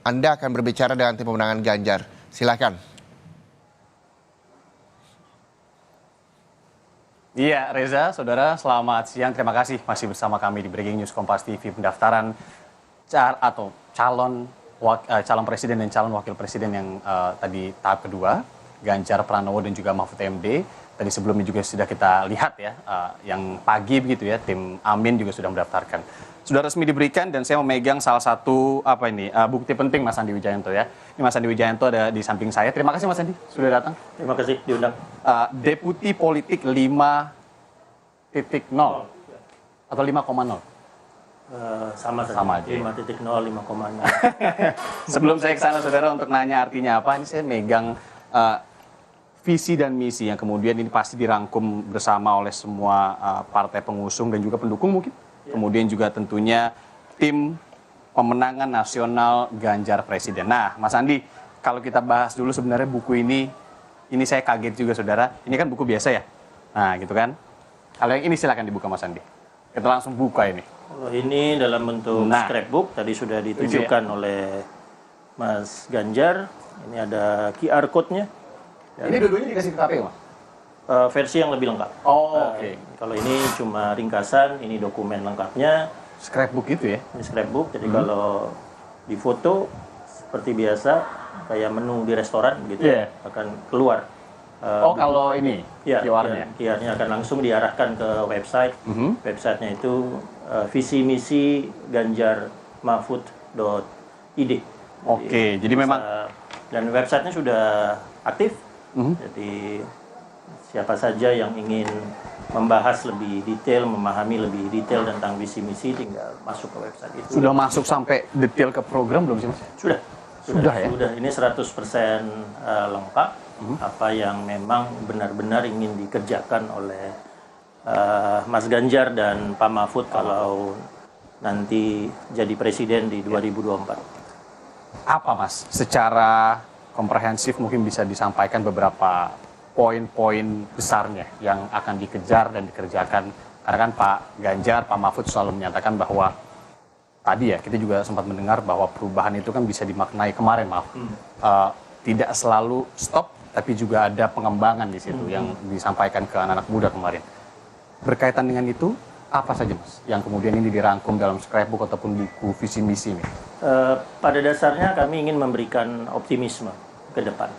Anda akan berbicara dengan tim pemenangan Ganjar. Silakan. Iya, Reza, saudara, selamat siang. Terima kasih masih bersama kami di Breaking News Kompas TV. Pendaftaran calon presiden dan calon wakil presiden yang tadi tahap kedua, Ganjar Pranowo dan juga Mahfud MD. Tadi sebelumnya juga sudah kita lihat ya, yang pagi begitu ya, tim Amin juga sudah mendaftarkan. Sudah resmi diberikan dan saya memegang salah satu bukti penting Mas Andi Wijayanto ya. Ini Mas Andi Wijayanto ada di samping saya. Terima kasih Mas Andi sudah datang. Terima kasih diundang. Deputi Politik 5.0 atau 5,0? Sama aja. 5.0, 5,0. Sebelum saya ke sana saudara untuk nanya artinya apa, ini saya megang visi dan misi yang kemudian ini pasti dirangkum bersama oleh semua partai pengusung dan juga pendukung mungkin. Kemudian juga tentunya tim pemenangan nasional Ganjar Presiden. Nah, Mas Andi, kalau kita bahas dulu sebenarnya buku ini saya kaget juga saudara. Ini kan buku biasa ya. Nah, gitu kan. Kalau yang ini silakan dibuka Mas Andi. Kita langsung buka ini. Kalau ini dalam bentuk scrapbook, tadi sudah ditunjukkan oleh Mas Ganjar. Ini ada QR code-nya. Ini dua-duanya dikasih ke KPU, Mas? Versi yang lebih lengkap. Oke. Kalau ini cuma ringkasan, ini dokumen lengkapnya. Scrapbook itu ya? Ini scrapbook, jadi kalau difoto seperti biasa, kayak menu di restoran gitu, akan keluar. Kalau ini QR-nya? QR-nya akan langsung diarahkan ke website. Websitenya itu visi misi ganjarmahfud.id. Oke, jadi memang dan websitenya sudah aktif. Jadi siapa saja yang ingin membahas lebih detail, memahami lebih detail tentang visi misi, tinggal masuk ke website itu. Sudah masuk sampai detail ke program belum sih Mas? Sudah ya? Sudah, ini 100% lengkap. Apa yang memang benar-benar ingin dikerjakan oleh Mas Ganjar dan Pak Mahfud kalau nanti jadi presiden di 2024. Apa Mas, secara komprehensif mungkin bisa disampaikan beberapa poin-poin besarnya yang akan dikejar dan dikerjakan? Karena kan Pak Ganjar, Pak Mahfud selalu menyatakan bahwa tadi ya kita juga sempat mendengar bahwa perubahan itu kan bisa dimaknai kemarin tidak selalu stop, tapi juga ada pengembangan di situ yang disampaikan ke anak-anak muda kemarin. Berkaitan dengan itu, apa saja Mas yang kemudian ini dirangkum dalam scrapbook ataupun buku visi misi ini? Pada dasarnya kami ingin memberikan optimisme ke depan.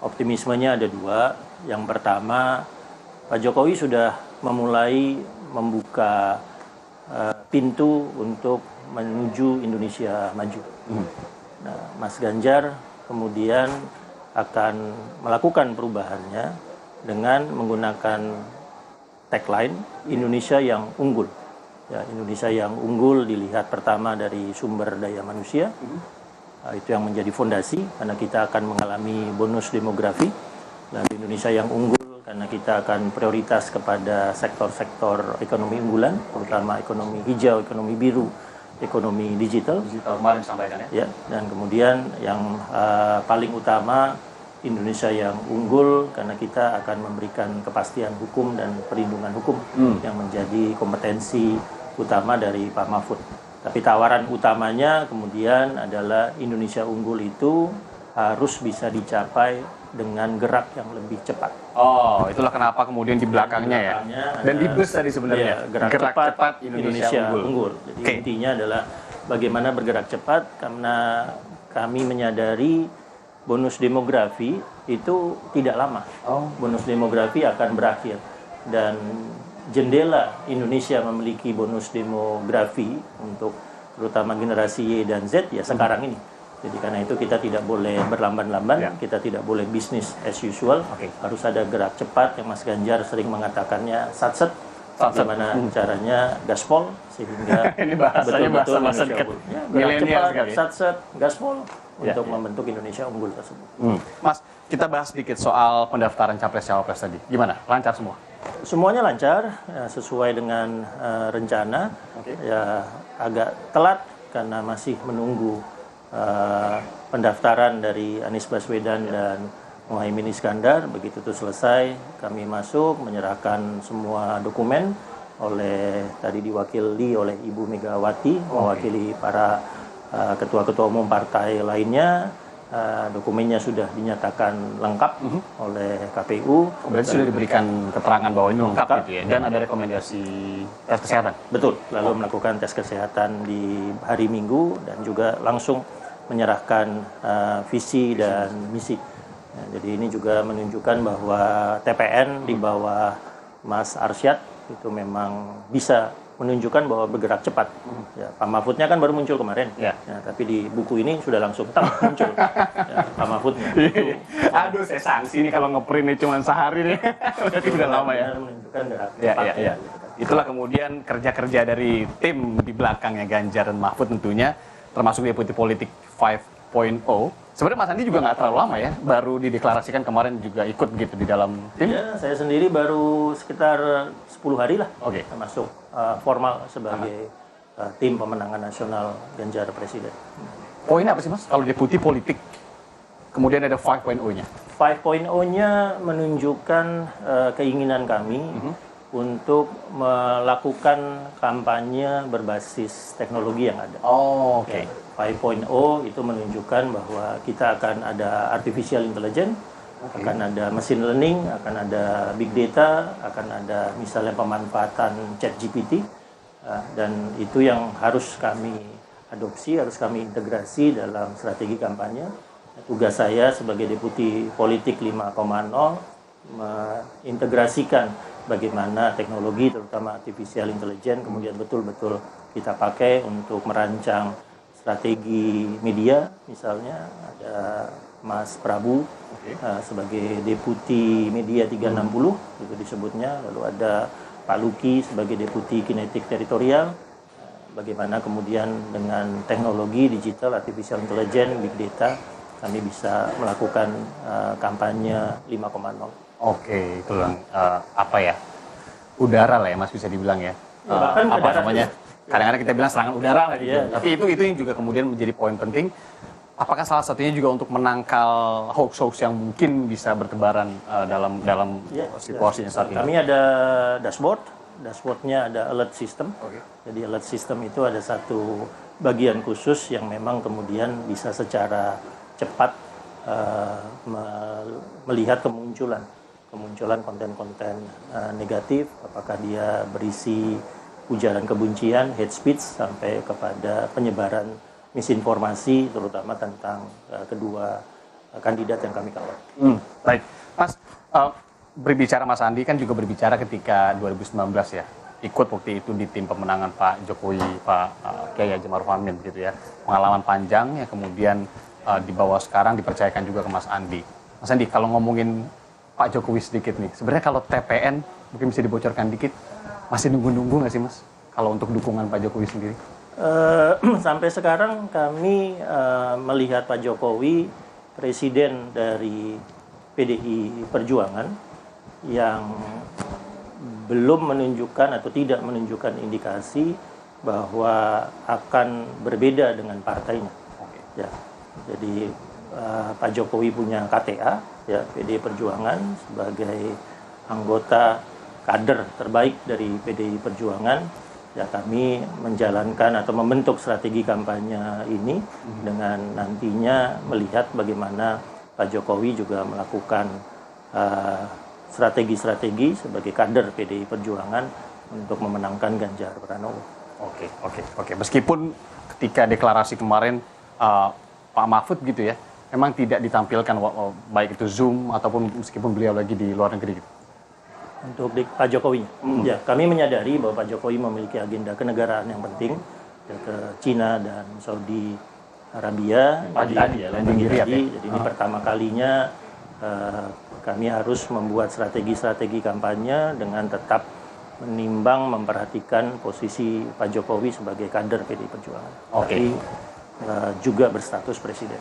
Optimismenya ada dua. Yang pertama, Pak Jokowi sudah memulai membuka pintu untuk menuju Indonesia maju. Nah, Mas Ganjar kemudian akan melakukan perubahannya dengan menggunakan tagline Indonesia yang unggul. Ya, Indonesia yang unggul dilihat pertama dari sumber daya manusia. Itu yang menjadi fondasi karena kita akan mengalami bonus demografi. Dan Indonesia yang unggul karena kita akan prioritas kepada sektor-sektor ekonomi unggulan, terutama ekonomi hijau, ekonomi biru, ekonomi digital. Kemarin disampaikan ya. Dan kemudian yang paling utama Indonesia yang unggul karena kita akan memberikan kepastian hukum dan perlindungan hukum yang menjadi kompetensi utama dari Pak Mahfud. Tapi tawaran utamanya kemudian adalah Indonesia unggul itu harus bisa dicapai dengan gerak yang lebih cepat. Oh, itulah kenapa kemudian di belakangnya ya. Dan di bus tadi sebenarnya gerak cepat Indonesia unggul. Jadi intinya adalah bagaimana bergerak cepat karena kami menyadari bonus demografi itu tidak lama. Bonus demografi akan berakhir dan jendela Indonesia memiliki bonus demografi untuk terutama generasi Y dan Z ya sekarang ini. Jadi karena itu kita tidak boleh berlamban-lamban, kita tidak boleh bisnis as usual, harus ada gerak cepat yang Mas Ganjar sering mengatakannya satset, bagaimana caranya gaspol sehingga ini bahasanya bahasa milenial sekali. Satset, gaspol untuk membentuk Indonesia unggul tersebut. Mas, kita bahas sedikit soal pendaftaran capres-cawapres tadi. Gimana? Lancar semua? Semuanya lancar, ya, sesuai dengan rencana. Ya agak telat karena masih menunggu pendaftaran dari Anies Baswedan dan Muhaimin Iskandar. Begitu itu selesai, kami masuk menyerahkan semua dokumen tadi diwakili oleh Ibu Megawati, mewakili para ketua-ketua umum partai lainnya. Dokumennya sudah dinyatakan lengkap oleh KPU. Berarti sudah diberikan keterangan bahwa ini lengkap gitu ya, dan ada rekomendasi tes kesehatan. Betul, lalu melakukan tes kesehatan di hari Minggu dan juga langsung menyerahkan visi dan misi. Jadi ini juga menunjukkan bahwa TPN di bawah Mas Arsyad itu memang bisa menunjukkan bahwa bergerak cepat. Ya, Pak Mahfudnya kan baru muncul kemarin. Ya, tapi di buku ini sudah langsung muncul. Ya, Pak Mahfudnya. Aduh, saya sanksi nih kalau ngeprintnya cuma sehari nih. Berarti udah lama ya. Menunjukkan gerak cepat. Ya. Itulah kemudian kerja-kerja dari tim di belakangnya Ganjar dan Mahfud tentunya, termasuk deputi politik 5.0. Sebenarnya Mas Andi juga nggak terlalu lama ya, baru dideklarasikan kemarin juga ikut gitu di dalam tim. Ya, saya sendiri baru sekitar 10 hari lah, masuk formal sebagai tim pemenangan nasional Ganjar Presiden. Poinnya apa sih Mas, kalau deputi politik, kemudian ada 5.0-nya? 5.0-nya menunjukkan keinginan kami untuk melakukan kampanye berbasis teknologi yang ada. Oh, oke. 5.0 itu menunjukkan bahwa kita akan ada artificial intelligence, akan ada machine learning, akan ada big data, akan ada misalnya pemanfaatan ChatGPT, dan itu yang harus kami adopsi, harus kami integrasi dalam strategi kampanye. Tugas saya sebagai deputi politik 5.0 mengintegrasikan bagaimana teknologi terutama artificial intelligence kemudian betul-betul kita pakai untuk merancang strategi media. Misalnya ada Mas Prabu sebagai deputi media 360 itu disebutnya, lalu ada Pak Luki sebagai deputi kinetik teritorial. Bagaimana kemudian dengan teknologi digital, artificial intelligence, big data kami bisa melakukan kampanye 5.0. Oke, itu apa ya? Udara lah ya Mas, bisa dibilang ya. Bahkan apa namanya? Kadang-kadang kita bilang serangan udara lah gitu. Tapi itu yang juga kemudian menjadi poin penting. Apakah salah satunya juga untuk menangkal hoax-hoax yang mungkin bisa bertebaran dalam situasi yang saat ini? Kami ada dashboardnya ada alert system. Jadi alert system itu ada satu bagian khusus yang memang kemudian bisa secara cepat melihat kemunculan konten-konten negatif, apakah dia berisi ujaran kebencian, hate speech, sampai kepada penyebaran misinformasi, terutama tentang kedua kandidat yang kami kawal. Baik, Mas, berbicara Mas Andi kan juga berbicara ketika 2019 ya, ikut waktu itu di tim pemenangan Pak Jokowi, Pak Kiai Haji Maruf Amin gitu ya, pengalaman panjang ya, kemudian dibawa sekarang dipercayakan juga ke Mas Andi. Mas Andi, kalau ngomongin Pak Jokowi sedikit nih, sebenarnya kalau TPN mungkin bisa dibocorkan dikit, masih nunggu-nunggu nggak sih Mas, kalau untuk dukungan Pak Jokowi sendiri? Sampai sekarang kami melihat Pak Jokowi presiden dari PDI Perjuangan yang belum menunjukkan atau tidak menunjukkan indikasi bahwa akan berbeda dengan partainya. Ya, jadi Pak Jokowi punya KTA, ya, PDI Perjuangan sebagai anggota kader terbaik dari PDI Perjuangan. Ya, kami menjalankan atau membentuk strategi kampanye ini dengan nantinya melihat bagaimana Pak Jokowi juga melakukan strategi-strategi sebagai kader PDI Perjuangan untuk memenangkan Ganjar Pranowo. Oke. Meskipun ketika deklarasi kemarin Pak Mahfud gitu ya, memang tidak ditampilkan baik itu Zoom ataupun meskipun beliau lagi di luar negeri gitu. Untuk Pak Jokowi, ya, kami menyadari bahwa Pak Jokowi memiliki agenda kenegaraan yang penting, ya, ke Cina dan Saudi Arabia. Jadi ini pertama kalinya kami harus membuat strategi kampanye dengan tetap menimbang memperhatikan posisi Pak Jokowi sebagai kader PDI Perjuangan. Tapi juga berstatus presiden.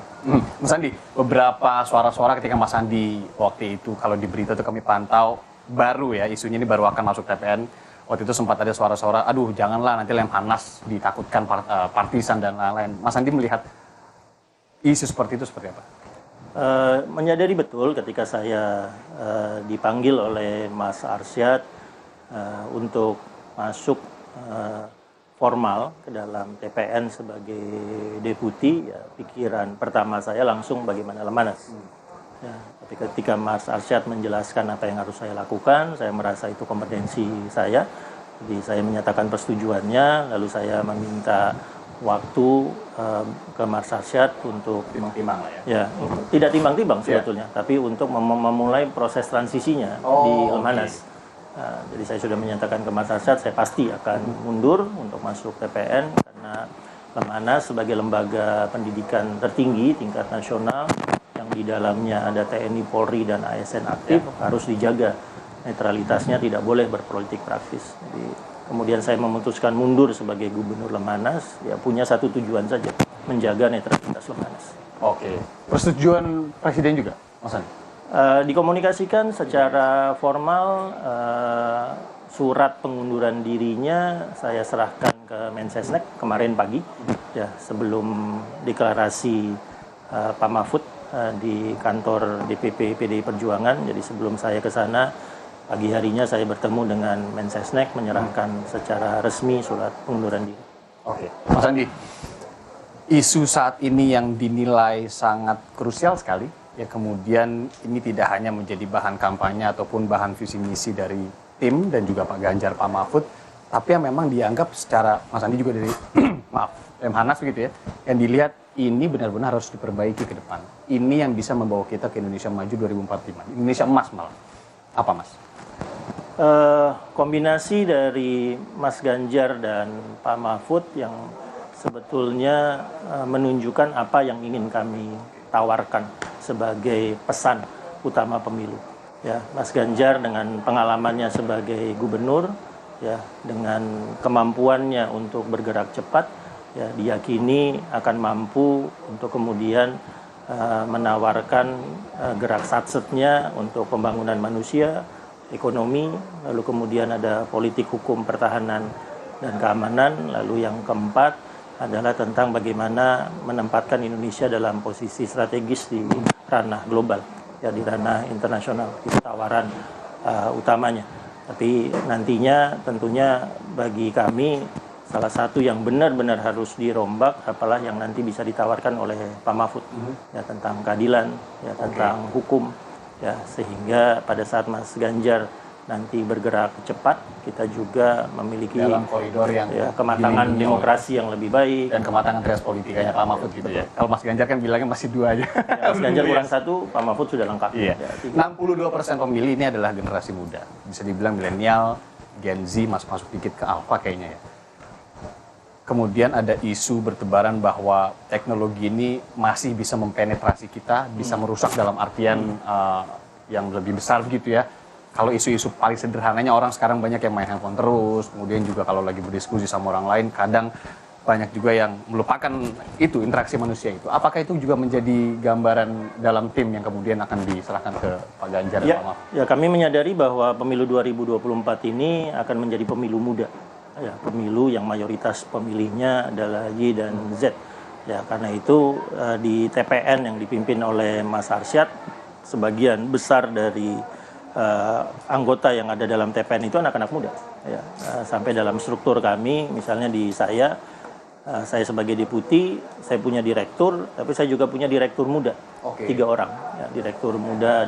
Mas Andi, beberapa suara-suara ketika Mas Andi waktu itu kalau di berita itu kami pantau baru ya, isunya ini baru akan masuk TPN. Waktu itu sempat ada suara-suara, aduh janganlah nanti lem panas, ditakutkan partisan dan lain-lain. Mas Andi melihat isu seperti itu seperti apa? Menyadari betul ketika saya dipanggil oleh Mas Arsyad untuk masuk formal ke dalam TPN sebagai deputi, ya pikiran pertama saya langsung bagaimana Lemhanas. Ya, tapi ketika Mas Arsyad menjelaskan apa yang harus saya lakukan, saya merasa itu kompetensi saya. Jadi saya menyatakan persetujuannya, lalu saya meminta waktu ke Mas Arsyad untuk Timbang-timbang lah ya. ya tidak timbang-timbang sebetulnya, tapi untuk memulai proses transisinya di Lemhanas. Jadi saya sudah menyatakan ke Mas Arsyad, saya pasti akan mundur untuk masuk TPN karena Lemhanas sebagai lembaga pendidikan tertinggi tingkat nasional yang di dalamnya ada TNI, Polri, dan ASN aktif harus dijaga netralitasnya, tidak boleh berpolitik praktis. Jadi kemudian saya memutuskan mundur sebagai gubernur Lemhanas, ya punya satu tujuan saja, menjaga netralitas Lemhanas. Oke. Persetujuan presiden juga, Mas Andi? Dikomunikasikan secara formal, surat pengunduran dirinya saya serahkan ke Mensesnek kemarin pagi, ya sebelum deklarasi Pak Mahfud di kantor DPP PDI Perjuangan. Jadi sebelum saya ke sana, pagi harinya saya bertemu dengan Mensesnek menyerahkan secara resmi surat pengunduran diri. Oke, Mas Andi, isu saat ini yang dinilai sangat krusial sekali, ya kemudian ini tidak hanya menjadi bahan kampanye ataupun bahan visi misi dari tim dan juga Pak Ganjar, Pak Mahfud, tapi yang memang dianggap secara, Mas Andi juga dari maaf, Lemhanas begitu ya, yang dilihat ini benar-benar harus diperbaiki ke depan. Ini yang bisa membawa kita ke Indonesia Maju 2045, Indonesia emas malah. Apa, Mas? Kombinasi dari Mas Ganjar dan Pak Mahfud yang sebetulnya menunjukkan apa yang ingin kami tawarkan sebagai pesan utama pemilu. Ya, Mas Ganjar dengan pengalamannya sebagai gubernur, ya dengan kemampuannya untuk bergerak cepat, ya diyakini akan mampu untuk kemudian menawarkan gerak satsetnya untuk pembangunan manusia, ekonomi, lalu kemudian ada politik hukum pertahanan dan keamanan, lalu yang keempat adalah tentang bagaimana menempatkan Indonesia dalam posisi strategis di ranah global, ya di ranah internasional, itu tawaran utamanya. Tapi nantinya tentunya bagi kami salah satu yang benar-benar harus dirombak apalah yang nanti bisa ditawarkan oleh Pak Mahfud, ya tentang keadilan, ya tentang hukum, ya sehingga pada saat Mas Ganjar nanti bergerak cepat, kita juga memiliki dalam koridor yang ya, kematangan demokrasi yang lebih baik dan kematangan trias politikanya Pak Mahfud gitu ya. Kalau Mas Ganjar kan bilangnya masih 2 aja. Ya, Mas Ganjar kurang 1, Pak Mahfud sudah lengkap. Iya. Ya, 62% pemilih ini adalah generasi muda. Bisa dibilang milenial, Gen Z masuk dikit ke Alpha kayaknya ya. Kemudian ada isu bertebaran bahwa teknologi ini masih bisa mempenetrasi kita, bisa merusak dalam artian yang lebih besar begitu ya. Kalau isu-isu paling sederhananya orang sekarang banyak yang main handphone terus, kemudian juga kalau lagi berdiskusi sama orang lain, kadang banyak juga yang melupakan itu, interaksi manusia itu. Apakah itu juga menjadi gambaran dalam tim yang kemudian akan diserahkan ke Pak Ganjar dan ya, Pak Mahfud? ya, kami menyadari bahwa pemilu 2024 ini akan menjadi pemilu muda. Ya, pemilu yang mayoritas pemilihnya adalah Y dan Z. Ya, karena itu di TPN yang dipimpin oleh Mas Arsyad, sebagian besar dari anggota yang ada dalam TPN itu anak-anak muda. Ya, sampai dalam struktur kami, misalnya di saya sebagai deputi, saya punya direktur, tapi saya juga punya direktur muda, 3 orang. Ya, direktur muda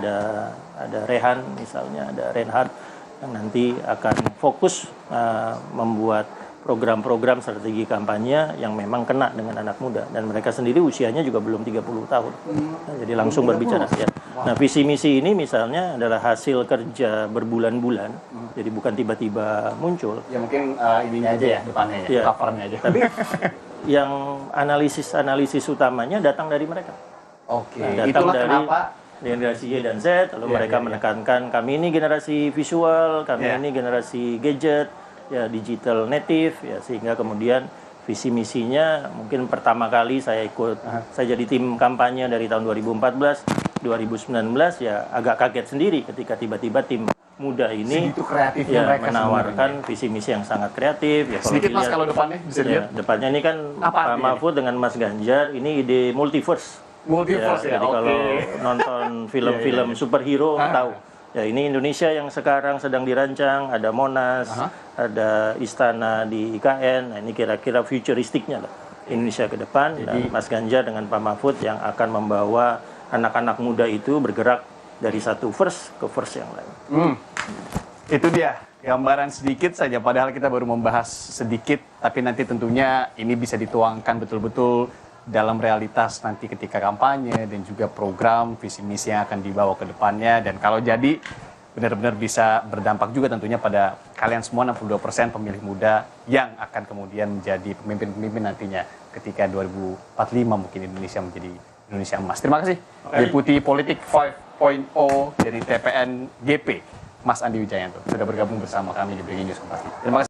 ada Rehan, misalnya ada Reinhard, yang nanti akan fokus membuat program-program strategi kampanye yang memang kena dengan anak muda, dan mereka sendiri usianya juga belum 30 tahun. Nah, jadi langsung berbicara ya. Nah, visi misi ini misalnya adalah hasil kerja berbulan-bulan, jadi bukan tiba-tiba muncul. Ya mungkin ininya aja ya, depannya ya, Ya. covernya aja. Tapi yang analisis utamanya datang dari mereka. Oke, Nah, datang itulah dari kenapa generasi Y dan Z, lalu mereka menekankan kami ini generasi visual, kami ini generasi gadget, ya digital native, ya sehingga kemudian visi misinya mungkin pertama kali saya ikut, saya jadi tim kampanye dari tahun 2014, 2019 ya agak kaget sendiri ketika tiba-tiba tim muda ini ya menawarkan visi misi yang sangat kreatif. Ya, sedikit Mas kalau depannya bisa dilihat. Depannya ini kan Pak Mahfud dengan Mas Ganjar, ini ide multiverse. Multiverse ya, jadi kalau nonton film-film superhero tahu Ya, ini Indonesia yang sekarang sedang dirancang, ada Monas, ada istana di IKN. Nah, ini kira-kira futuristiknya lah Indonesia ke depan. Dan Mas Ganjar dengan Pak Mahfud yang akan membawa anak-anak muda itu bergerak dari satu verse ke verse yang lain. Itu dia gambaran sedikit saja, padahal kita baru membahas sedikit, tapi nanti tentunya ini bisa dituangkan betul-betul dalam realitas nanti ketika kampanye dan juga program visi misi yang akan dibawa ke depannya. Dan kalau jadi benar-benar bisa berdampak juga tentunya pada kalian semua 62% pemilih muda yang akan kemudian menjadi pemimpin-pemimpin nantinya ketika 2045 mungkin Indonesia menjadi Indonesia emas. Terima kasih Deputi Politik 5.0 dari TPN GP Mas Andi Wijayanto sudah bergabung bersama kami di Breaking News Kompas TV. Terima kasih.